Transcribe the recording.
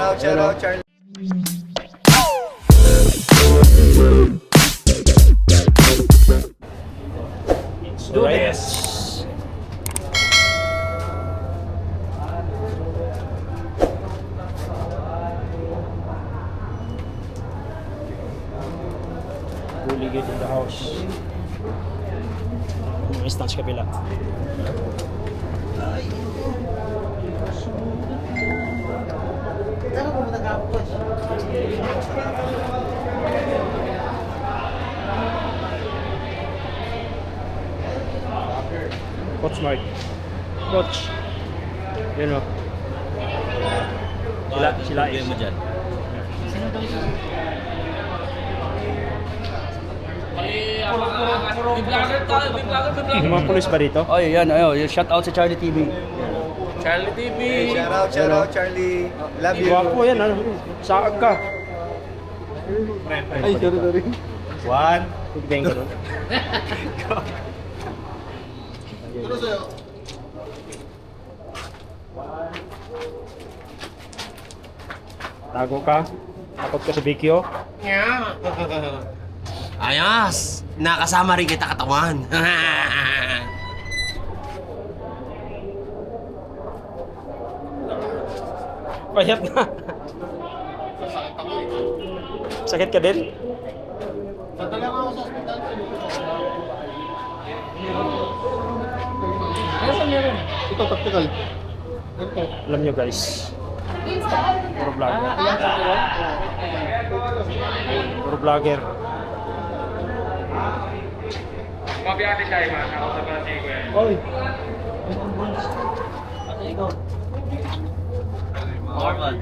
Shout out, Charlie. Do this. Fully good in the house. Yung instance kabila. Coach Mark. Coach. Yun o. Sila is. mo dyan. Yung mga police ba dito? Oh, yan. Shout out sa Charlie TV. Hey, shout out, Charlie. Love you. Gwapo yan, ano? Saag ka. Ay, sorry. One. Thank you. Tago ka? Takot ka sa Bikyo? Ayos! Nakasama rin kita katawan. Payat na. Sakit ka din? Ito, tactical. Alam nyo guys, puro vlogger. Puro vlogger. Oy! Normal.